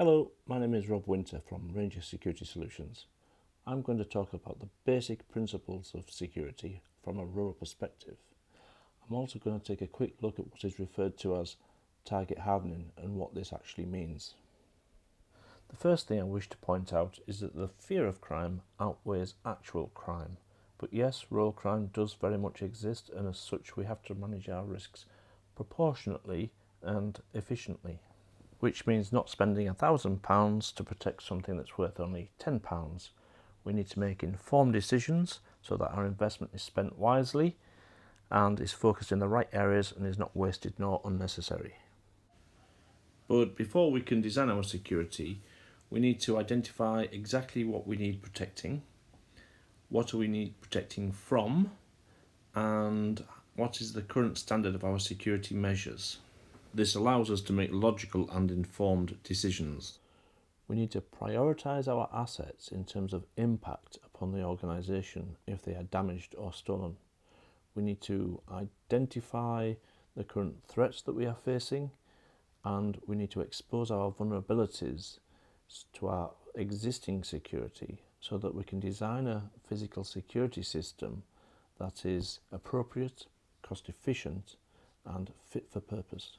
Hello, my name is Rob Winter from Ranger Security Solutions. I'm going to talk about the basic principles of security from a rural perspective. I'm also going to take a quick look at what is referred to as target hardening and what this actually means. The first thing I wish to point out is that the fear of crime outweighs actual crime. But yes, rural crime does very much exist, and as such we have to manage our risks proportionately and efficiently. Which means not spending £1,000 to protect something that's worth only £10. We need to make informed decisions so that our investment is spent wisely and is focused in the right areas and is not wasted nor unnecessary. But before we can design our security, we need to identify exactly what we need protecting, what do we need protecting from, and what is the current standard of our security measures. This allows us to make logical and informed decisions. We need to prioritise our assets in terms of impact upon the organisation if they are damaged or stolen. We need to identify the current threats that we are facing, and we need to expose our vulnerabilities to our existing security so that we can design a physical security system that is appropriate, cost efficient and fit for purpose.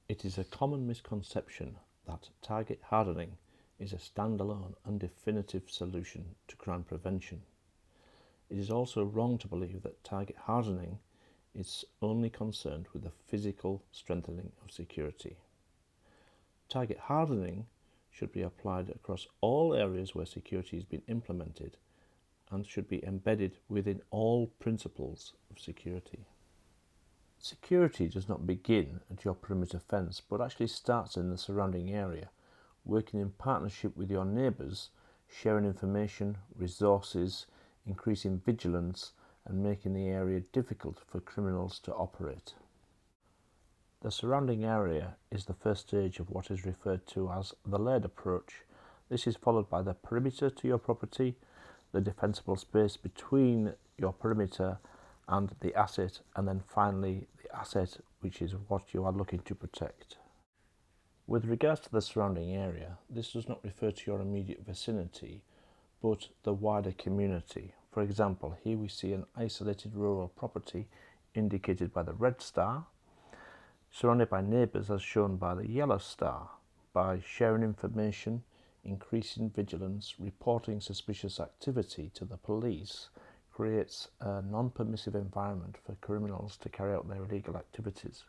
It is a common misconception that target hardening is a standalone and definitive solution to crime prevention. It is also wrong to believe that target hardening is only concerned with the physical strengthening of security. Target hardening should be applied across all areas where security has been implemented and should be embedded within all principles of security. Security does not begin at your perimeter fence, but actually starts in the surrounding area, working in partnership with your neighbours, sharing information, resources, increasing vigilance, and making the area difficult for criminals to operate. The surrounding area is the first stage of what is referred to as the layered approach. This is followed by the perimeter to your property, the defensible space between your perimeter and the asset, and then finally the asset, which is what you are looking to protect. With regards to the surrounding area, this does not refer to your immediate vicinity, but the wider community. For example, here we see an isolated rural property indicated by the red star, surrounded by neighbours as shown by the yellow star. By sharing information, increasing vigilance, reporting suspicious activity to the police, creates a non-permissive environment for criminals to carry out their illegal activities.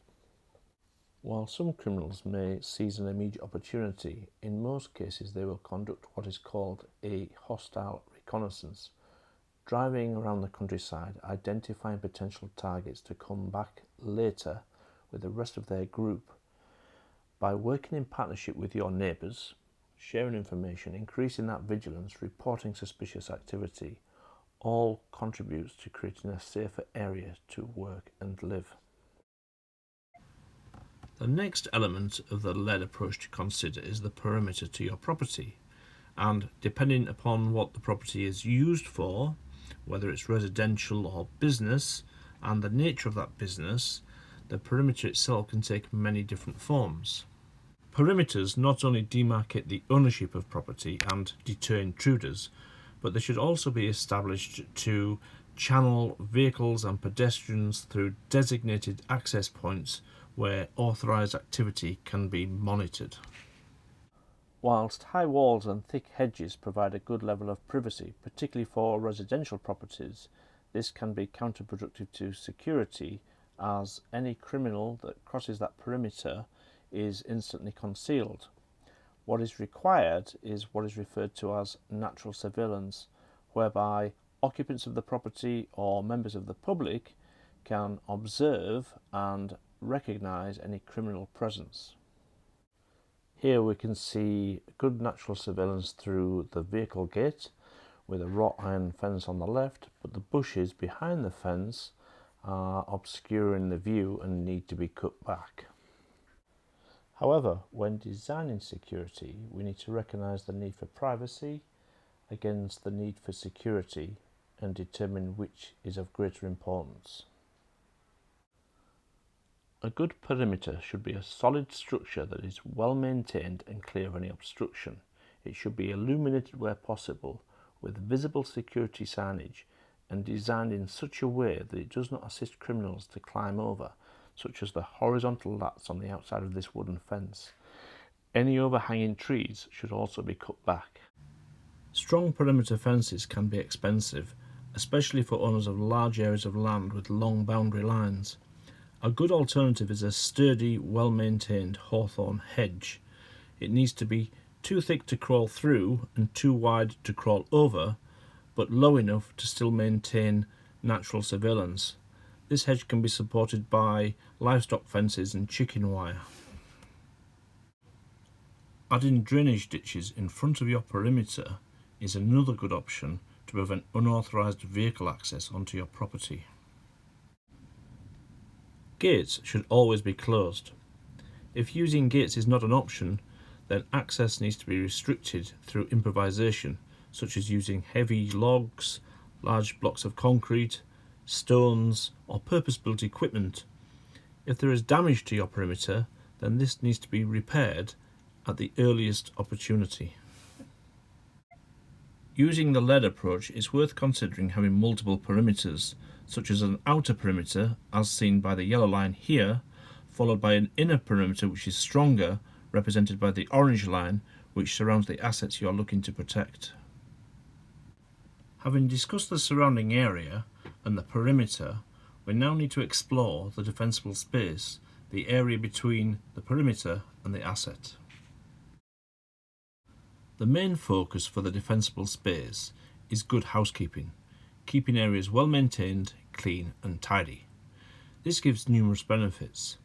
While some criminals may seize an immediate opportunity, in most cases they will conduct what is called a hostile reconnaissance, driving around the countryside, identifying potential targets to come back later with the rest of their group. By working in partnership with your neighbours, sharing information, increasing that vigilance, reporting suspicious activity, all contributes to creating a safer area to work and live. The next element of the layered approach to consider is the perimeter to your property, and depending upon what the property is used for, whether it's residential or business, and the nature of that business, the perimeter itself can take many different forms. Perimeters not only demarcate the ownership of property and deter intruders, but they should also be established to channel vehicles and pedestrians through designated access points where authorised activity can be monitored. Whilst high walls and thick hedges provide a good level of privacy, particularly for residential properties, this can be counterproductive to security, as any criminal that crosses that perimeter is instantly concealed. What is required is what is referred to as natural surveillance, whereby occupants of the property or members of the public can observe and recognise any criminal presence. Here we can see good natural surveillance through the vehicle gate with a wrought iron fence on the left, but the bushes behind the fence are obscuring the view and need to be cut back. However, when designing security, we need to recognise the need for privacy against the need for security and determine which is of greater importance. A good perimeter should be a solid structure that is well maintained and clear of any obstruction. It should be illuminated where possible, with visible security signage, and designed in such a way that it does not assist criminals to climb over, such as the horizontal lats on the outside of this wooden fence. Any overhanging trees should also be cut back. Strong perimeter fences can be expensive, especially for owners of large areas of land with long boundary lines. A good alternative is a sturdy, well-maintained hawthorn hedge. It needs to be too thick to crawl through and too wide to crawl over, but low enough to still maintain natural surveillance. This hedge can be supported by livestock fences and chicken wire. Adding drainage ditches in front of your perimeter is another good option to prevent unauthorised vehicle access onto your property. Gates should always be closed. If using gates is not an option, then access needs to be restricted through improvisation, such as using heavy logs, large blocks of concrete, stones, or purpose-built equipment. If there is damage to your perimeter, then this needs to be repaired at the earliest opportunity. Using the lead approach, it's worth considering having multiple perimeters, such as an outer perimeter, as seen by the yellow line here, followed by an inner perimeter which is stronger, represented by the orange line, which surrounds the assets you are looking to protect. Having discussed the surrounding area and the perimeter, we now need to explore the defensible space, the area between the perimeter and the asset. The main focus for the defensible space is good housekeeping, keeping areas well maintained, clean and tidy. This gives numerous benefits.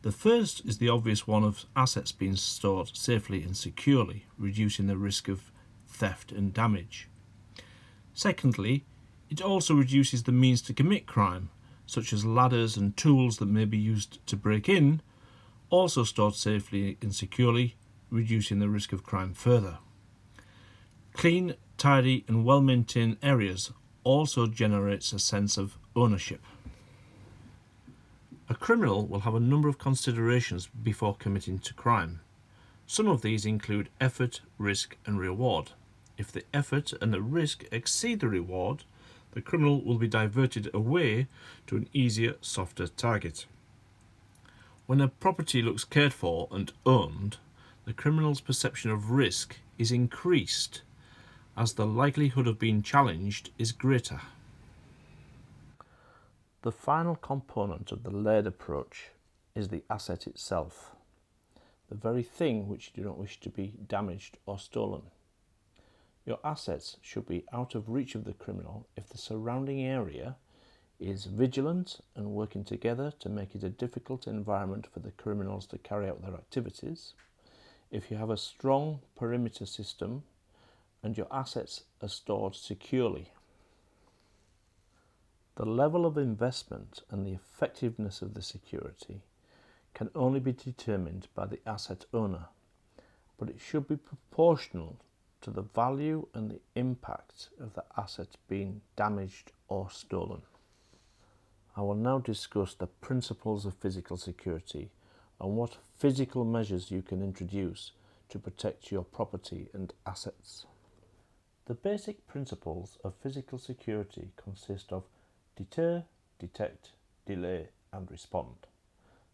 The first is the obvious one of assets being stored safely and securely, reducing the risk of theft and damage. Secondly, it also reduces the means to commit crime, such as ladders and tools that may be used to break in, also stored safely and securely, reducing the risk of crime further. Clean, tidy and well-maintained areas also generates a sense of ownership. A criminal will have a number of considerations before committing to crime. Some of these include effort, risk and reward. If the effort and the risk exceed the reward, the criminal will be diverted away to an easier, softer target. When a property looks cared for and owned, the criminal's perception of risk is increased, as the likelihood of being challenged is greater. The final component of the layered approach is the asset itself, the very thing which you do not wish to be damaged or stolen. Your assets should be out of reach of the criminal if the surrounding area is vigilant and working together to make it a difficult environment for the criminals to carry out their activities, if you have a strong perimeter system and your assets are stored securely. The level of investment and the effectiveness of the security can only be determined by the asset owner, but it should be proportional to the value and the impact of the asset being damaged or stolen. I will now discuss the principles of physical security and what physical measures you can introduce to protect your property and assets. The basic principles of physical security consist of deter, detect, delay and respond.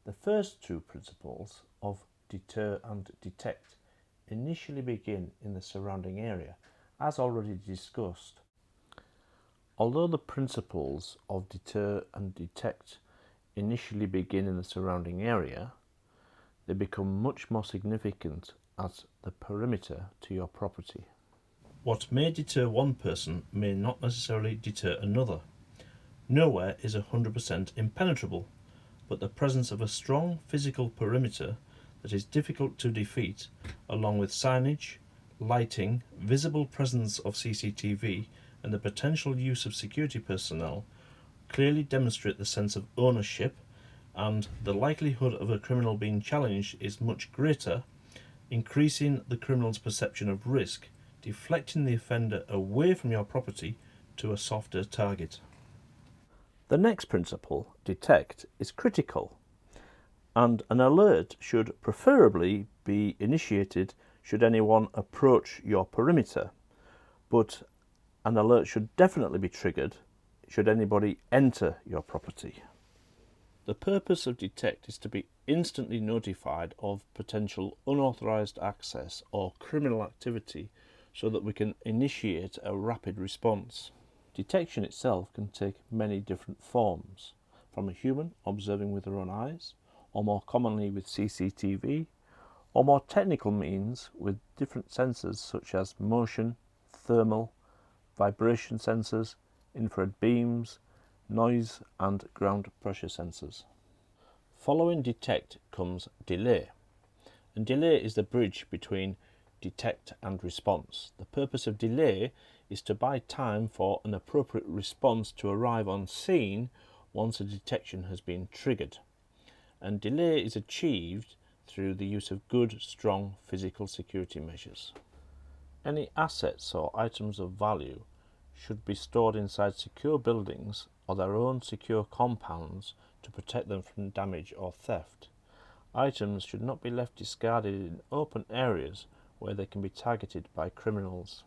The first two principles of deter and detect initially begin in the surrounding area, as already discussed. Although the principles of deter and detect initially begin in the surrounding area, they become much more significant at the perimeter to your property. What may deter one person may not necessarily deter another. Nowhere is 100% impenetrable, but the presence of a strong physical perimeter that is difficult to defeat, along with signage, lighting, visible presence of CCTV, and the potential use of security personnel, clearly demonstrate the sense of ownership, and the likelihood of a criminal being challenged is much greater, increasing the criminal's perception of risk, deflecting the offender away from your property to a softer target. The next principle, detect, is critical. And an alert should preferably be initiated should anyone approach your perimeter, but an alert should definitely be triggered should anybody enter your property. The purpose of Detect is to be instantly notified of potential unauthorised access or criminal activity so that we can initiate a rapid response. Detection itself can take many different forms, from a human observing with their own eyes, or more commonly with CCTV, or more technical means with different sensors such as motion, thermal, vibration sensors, infrared beams, noise and ground pressure sensors. Following Detect comes Delay, and delay is the bridge between detect and response. The purpose of delay is to buy time for an appropriate response to arrive on scene once a detection has been triggered, and delay is achieved through the use of good, strong physical security measures. Any assets or items of value should be stored inside secure buildings or their own secure compounds to protect them from damage or theft. Items should not be left discarded in open areas where they can be targeted by criminals.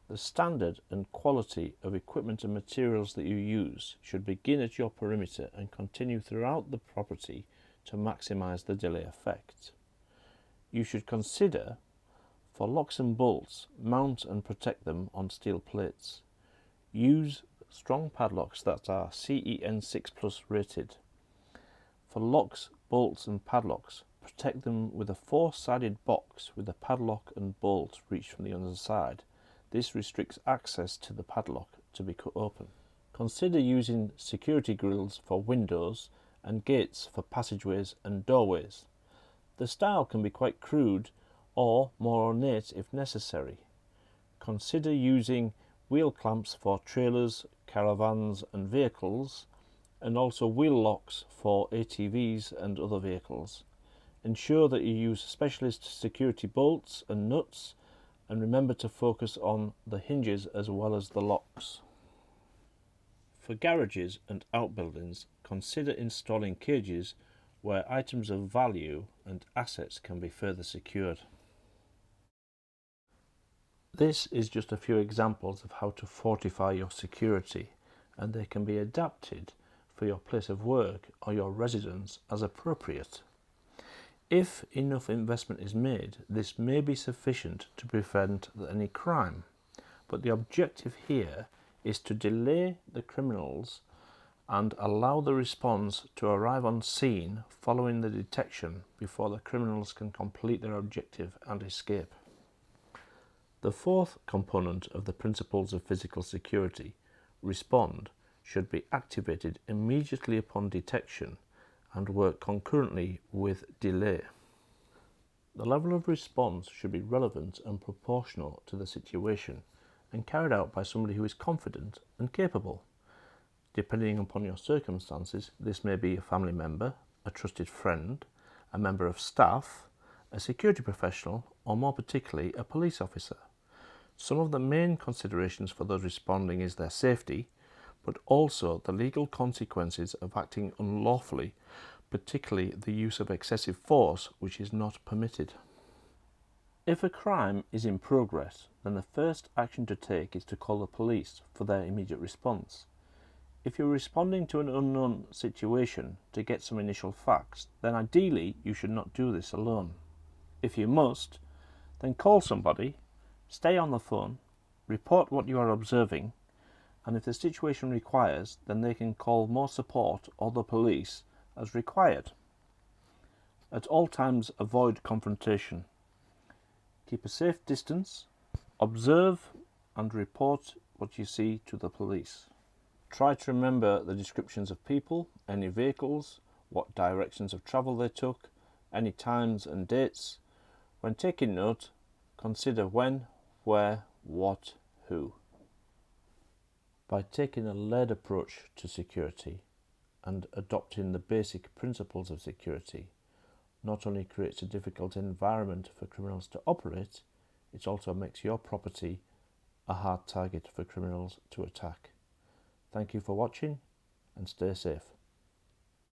The standard and quality of equipment and materials that you use should begin at your perimeter and continue throughout the property to maximize the delay effect. You should consider, for locks and bolts, mount and protect them on steel plates. Use strong padlocks that are CEN 6+ rated. For locks, bolts and padlocks, protect them with a 4-sided box with the padlock and bolt reached from the underside. This restricts access to the padlock to be cut open. Consider using security grills for windows and gates for passageways and doorways. The style can be quite crude or more ornate if necessary. Consider using wheel clamps for trailers, caravans and vehicles, and also wheel locks for ATVs and other vehicles. Ensure that you use specialist security bolts and nuts, and remember to focus on the hinges as well as the locks. For garages and outbuildings, consider installing cages where items of value and assets can be further secured. This is just a few examples of how to fortify your security, and they can be adapted for your place of work or your residence as appropriate. If enough investment is made, this may be sufficient to prevent any crime, but the objective here is to delay the criminals and allow the response to arrive on scene following the detection before the criminals can complete their objective and escape. The fourth component of the principles of physical security, respond, should be activated immediately upon detection and work concurrently with delay. The level of response should be relevant and proportional to the situation and carried out by somebody who is confident and capable. Depending upon your circumstances, this may be a family member, a trusted friend, a member of staff, a security professional, or more particularly, a police officer. Some of the main considerations for those responding is their safety, but also the legal consequences of acting unlawfully, particularly the use of excessive force, which is not permitted. If a crime is in progress, then the first action to take is to call the police for their immediate response. If you're responding to an unknown situation to get some initial facts, then ideally you should not do this alone. If you must, then call somebody, stay on the phone, report what you are observing, and if the situation requires, then they can call more support or the police as required. At all times, avoid confrontation. Keep a safe distance, observe and report what you see to the police. Try to remember the descriptions of people, any vehicles, what directions of travel they took, any times and dates. When taking note, consider when, where, what, who. By taking a layered approach to security and adopting the basic principles of security, not only creates a difficult environment for criminals to operate, it also makes your property a hard target for criminals to attack. Thank you for watching and stay safe.